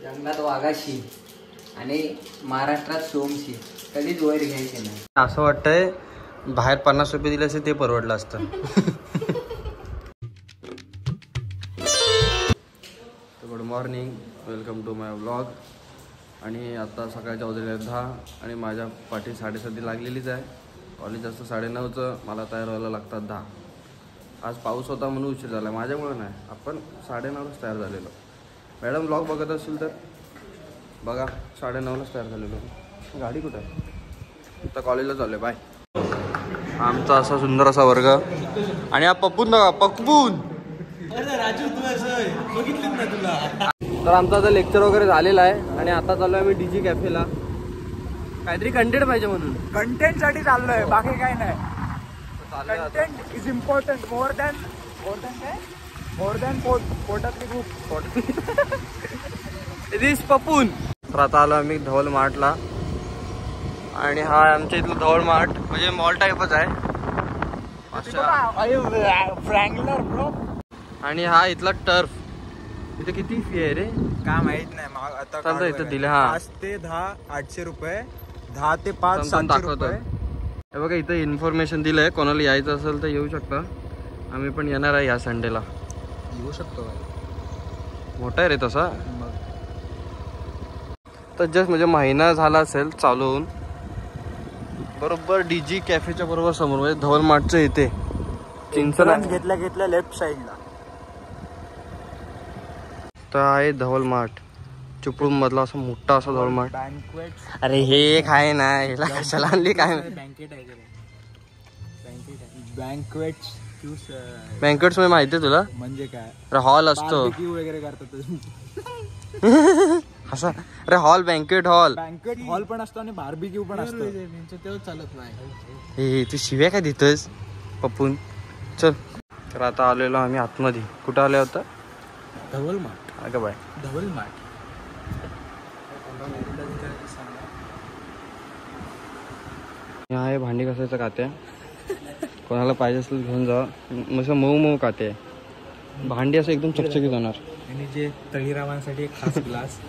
जंगलात वाघाशी आणि महाराष्ट्रात सोमशी कधीच वैर घ्यायचे नाही. असं वाटतंय बाहेर 50 रुपये दिले असते ते परवडलं असतं. Good morning, welcome to my vlog. आणि आता सकाळच्या वाजले 10 आणि माझ्या पाठी 7:30 लागलेलीच आहे. कॉलेज असतं 9:30चं, मला तयार व्हायला लागतात 10. आज पाऊस होता म्हणून उशीर झाला, माझ्यामुळे नाही. आपण 9:30लाच तयार झालेलो. मॅडम व्लॉग बघत असेल तर बघा, 9:30लाच तयार झालेलो. गाडी कुठं आहे? आता कॉलेजला चालू आहे. बाय. आमचा असा सुंदर असा वर्ग आणि हा पप्पून बघा, पप्पून. तर आमचं आता लेक्चर वगैरे झालेलं आहे आणि आता चालू आहे आम्ही डीजी कॅफेला. काहीतरी कंटेंट पाहिजे म्हणून कंटेंट साठी चाललोय, बाकी काही नाही. Content is important more than पोटातली खूप दिस पप्पून. तर आता आलो आम्ही धवल मार्टला आणि हा आमच्या इथलं धवल मार्ट म्हणजे मॉल टाईपच आहे. फ्रँगलर ब्रो. आणि हा इथला टर्फ. इथे किती फी आहे रे? काय माहित नाही. आता इथं दिले. हा 5 ते 10 800 रुपये, 10 ते 5 700 रुपये. हे बघा इथं इन्फॉर्मेशन दिलंय, कोणाला यायचं असेल तर येऊ शकता. आम्ही पण येणार आहे या संडेला. येऊ शकतो. मोठा आहे रे तसा. तर जस्ट म्हणजे महिना झाला असेल चालू होऊन. बरोबर डीजी कॅफेच्या बरोबर समोर म्हणजे धवल मार्टचं इथे चिंचण घेतल्या लेफ्ट साईडला तर आहे धवल मार्ट. चिपळूण मधला असा मोठा असा धवल मार्ट. अरे हे एक आहे ना, ह्याला कशाला आणली काय? बँकेट्स मध्ये माहिती आहे तुला म्हणजे काय? अरे हॉल असतो वगैरे करतात असा. अरे हॉल, बँकेट हॉल पण असतो आणि बार्बिक्यू पण असतो. तेव्हा चालत नाही. हे तू शिव्या काय देतोस पप्पून? चल. तर आता आलेलो आम्ही आतमध्ये. कुठं आले होता? धवल मार्ट. अगं बाय, धवल मार्ट. आहे भांडी घासायचं कात्या. कोणाला पाहिजे असेल घेऊन जा. मस्त मऊ मऊ काते. भांडी असं एकदम चकचकीत होणार. आणि जे तळीरामांसाठी एक खास ग्लास.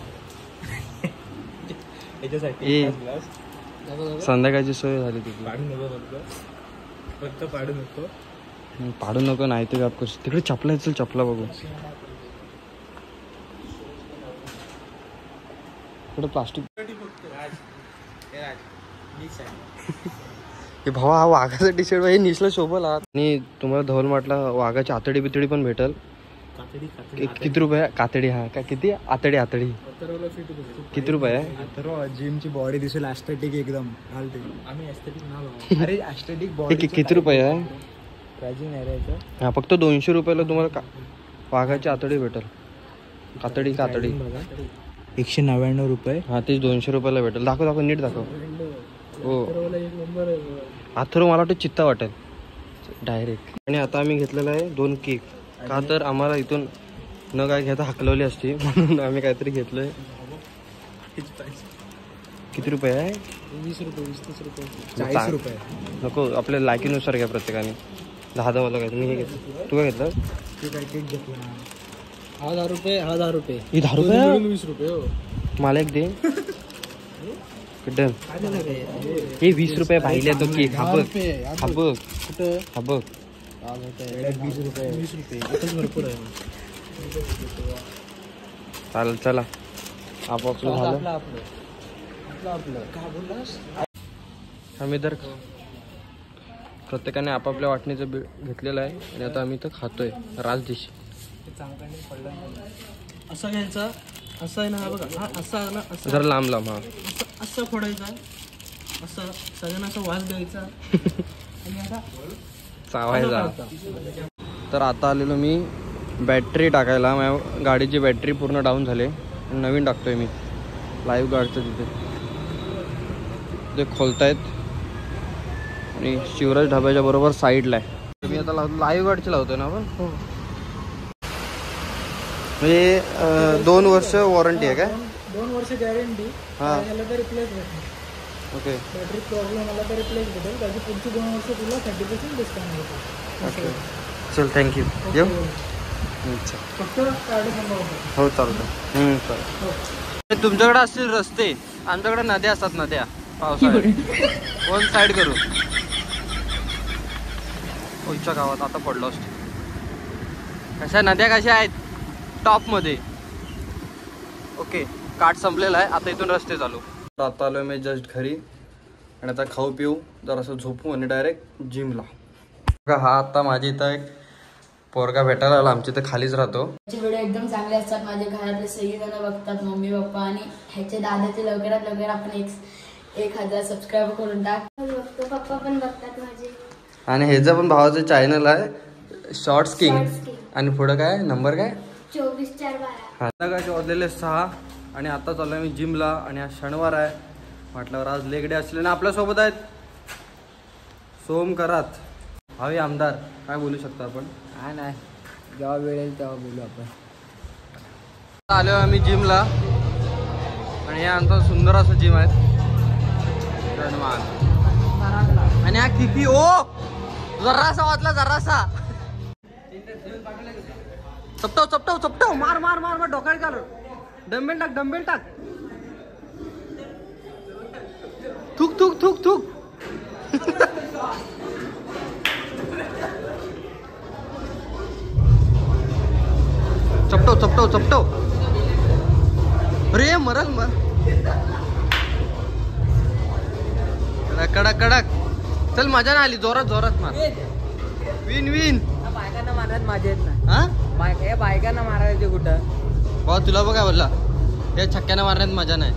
संध्याकाळची सोय झाली तिथे. पाडू नको फक्त पाडू नको. पाडू नको नाही ते व्याप करू. तिकडे चपला आहे, चल चपला बघू. कुठं प्लास्टिक? हे भावा, हा वाघाचा टी शर्ट हे निसला शोभल. आणि तुम्हाला धवल मार्टला वाघाची आतडी बितडी पण भेटल. किती रुपये कातडी? हा काय किती? आतडी किती रुपये आहे? जिमची बॉडी दिसेल ऍस्थेटिक एकदम. अरे ऍस्थेटिक बॉडी किती रुपये आहे? प्राइसिंग नाही रे. हा फक्त 200 रुपयाला तुम्हाला वाघाची आतडी भेटल. कातडी 199 रुपये. हा तेच 200 रुपयाला भेटेल. दाखव नीट दाखव. हो अथर्व मला वाटतं चित्ता वाटेल डायरेक्ट. आणि आता आम्ही घेतलेला आहे 2 केक. का तर आम्हाला इथून न काय घेता हकलवली असती म्हणून आम्ही काहीतरी घेतलंय. किती रुपये आहे? 20 रुपये 20-30 रुपये 40 रुपये. नको, आपल्या लायकीनुसार घ्या प्रत्येकाने. 10 वाला काय. मी हे घेतलं. तू काय घेतलं? 1000 रुपये. 1000 रुपये. ही 10 रुपये 20 रुपये. हो मला एक दे. डन. हे 20 रुपये पाहिले तो केक. हा बघ. 20 रुपये भरपूर आहे. चालेल चला. आपापलं झालं. आम्ही तर प्रत्येकाने आपापल्या वाटणीचं घेतलेलं आहे आणि आता आम्ही तर खातोय राजदिशी. असं घ्यायचं. असं आहे ना, हा बघा. असा ना, असं जरा लांब लांब. हा असं फोडायचा. असं सगळ्यांना असं वास द्यायचा आणि आता चावायचा. तर आता आलेलो मी बॅटरी टाकायला. माझ्या गाडीची बॅटरी पूर्ण डाऊन झाली. नवीन टाकतोय मी. लाईव्ह गार्डचं तिथे ते खोलतायत आणि शिवराज ढाब्याच्या बरोबर साईडला आहे. मी आता लाईव्ह गार्डची लावतोय ना आपण. म्हणजे 2 वर्ष वॉरंटी आहे काय? 2 वर्ष गॅरंटी. हां रिप्लेस ओके. बॅटरी प्रॉब्लेम आला तर रिप्लेस भेटेल. त्याची पुढची 2 वर्ष तुला 30% डिस्काउंट भेटेल. ओके चल थँक्यू. येऊ अच्छा फक्त कार्ड सांगा. हो चालतं. चालेल. तुमच्याकडे असतील रस्ते, आमच्याकडे नद्या असतात. नद्या पावसाळ्यात वन साईड करू. ओच्या गावात आता पडलो असतो. कशा नद्या कशा आहेत टॉप मध्ये. ओके काठ संपलेला आहे. आता इथून रस्ते चालू. आता आलोय मी जस्ट घरी आणि आता खाऊ पिऊ जरासं झोपू आणि डायरेक्ट जिमला. हा आता माझी इथं एक पोरगा भेटायला आला. आमच्या इथं खालीच राहतो. व्हिडिओ एकदम चांगले असतात. माझ्या घरातले सगळी जण बघतात, मम्मी पप्पा आणि ह्याचे दादाचे. लवकरात लवकर आपण 1000 सबस्क्राईब करून टाक. पप्पा पण बघतात माझे. आणि ह्याचं पण भावाचं चॅनल आहे शॉर्ट्स किंग. आणि पुढं काय नंबर काय 24/4/12. संध्याकाळचे वाजलेले 6 आणि आता चाललोय मी जिमला. आणि आज शनिवार आहे म्हटल्यावर आज लेग डे असले ना. आपल्यासोबत आहेत सोम करात, हवे आमदार. काय बोलू शकता आपण? काय नाही, जेव्हा वेळ येईल तेव्हा बोलू आपण. आलो आम्ही जिमला आणि हे आमचं सुंदर असं जिम आहे. आणि हा किती ओ जरासा वाचला जरासा. चपटाव चपटाव चपटाव मार मार मार मार डोकाळी चालू. डंबेल टाक डंबेल टाक. थुक थुक थुक थुक. चपटव चपटव चपटव. अरे मरल मर. कडक कडक. चल मजा ना आली. जोरात जोरात मार. Win win. बायकांना मारण्यात माझ्या येत नाही. हा बायकांना मारायचे कुठं? भाऊ तुला बघा बोलला हे छक्क्यानं मारण्यात मजा नाही.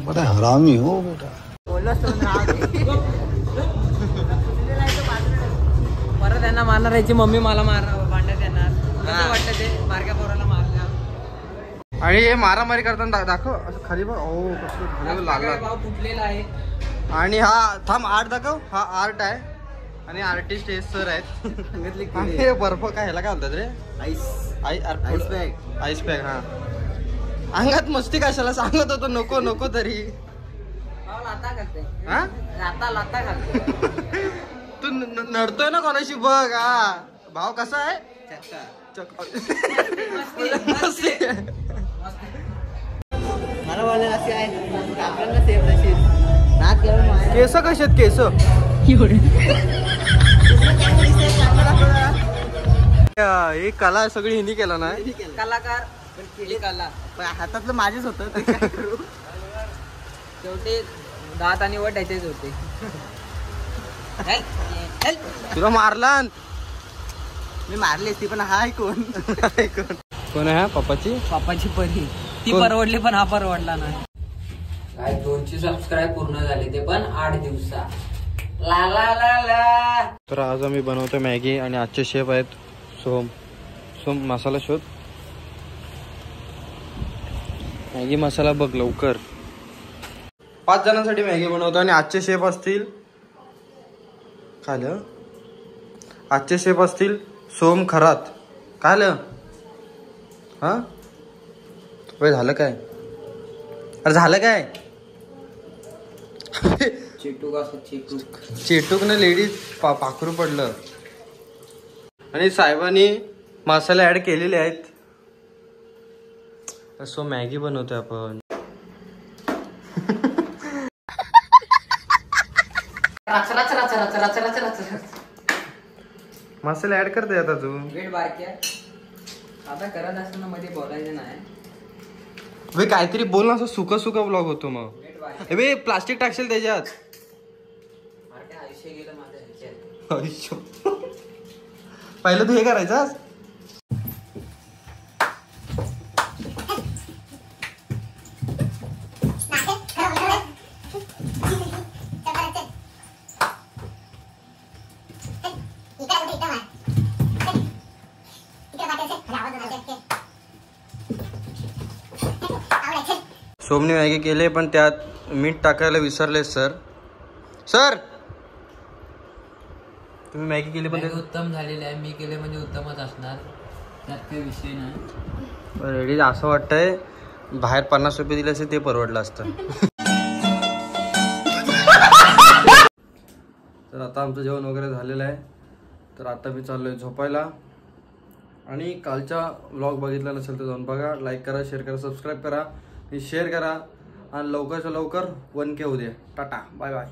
बड़ा हरामी हो बेटा. बोललोच परत त्यांना मारणार. याची मम्मी मला मारणार, भांडण्यात येणार. कसं वाटतं ते मार्क्या पोराला मारल्या. आणि हे मारामारी करताना दाखव असं खाली बघ. ओ कसं लागला. भाव फुटलेला आहे. आणि हा थांब आर्ट दाखव. हा आर्ट आहे आणि आर्टिस्ट हे सर आहेत. आणि हे बर्फ काय ह्याला काय बोलतात रे? Ice pack. Ice pack. हा अंगात मस्ती कशाला सांगत होतो नको नको तरी. भाव लाता घालते. हा लाता घालते. तू नडतोय ना कोणाशी बघ. हा भाव कसा आहे? मला बोलायला असे आहे आपल्याला सेफ तशी नाच करून. केस कसे आहेत केस? एक कला सगळी हिंदी केला ना. कलाकार केली कला हातातलं माझेच होतं. शेवटी दात आणि वट याचेच होते. तुला मारला. मी मारली ती पण हा कोण कोण आहे? पप्पाची परी. ती कोण? परवडली पण हा परवडला नाही. काय 200 सबस्क्राईब पूर्ण झाले ते पण 8 दिवसात. ला ला ला ला. तर आज आम्ही बनवतो मॅगी आणि आजचे शेफ आहेत सोम. सोम मसाला शोध. मॅगी मसाला बघ लवकर. 5 जणांसाठी मॅगी बनवतो आणि आजचे शेफ असतील काय आलं? आजचे शेफ असतील सोम खरात. काय आलं? हा वय झालं काय? अरे झालं काय? चिटूक असं चिटूक. चेटूक ना लेडीज पाखरू पडलं. आणि साहेबांनी मसाले ऍड केलेले आहेत. सो मॅगी बनवतोय आपण. मसाले ऍड करते आता तू. वेट बारक्या आता करत असताना मध्ये बोलायचं नाही. वे काहीतरी बोल ना. असं सुका सुका ब्लॉग होतो मग. वेट बारक्या. वे प्लास्टिक टाकशील त्याच्यात. बारक्या आयुष्य गेलं माझ्या ह्याच्यात. आयुष्य. पहिलं तू हे करायचं. सोमने मॅगी केले पण त्यात मीठ टाकायला विसरले सर. सर तुम्ही मॅगी केली पण उत्तम झालेली आहे. मी केले म्हणजे उत्तमच असणार. त्यात काही विषय नाही. रेडी. असं वाटतंय बाहेर 50 रुपये दिले असेल ते परवडलं असतं. तर आता आमचं जेवण वगैरे झालेलं आहे. तर आता मी चाललोय झोपायला आणि कालचा व्लॉग बघितला नसेल तर जाऊन बघा. लाईक करा, शेअर करा, सबस्क्राईब करा आणि शेअर करा आणि लवकरच्या लवकर 1K होऊ द्या. Tata, bye bye.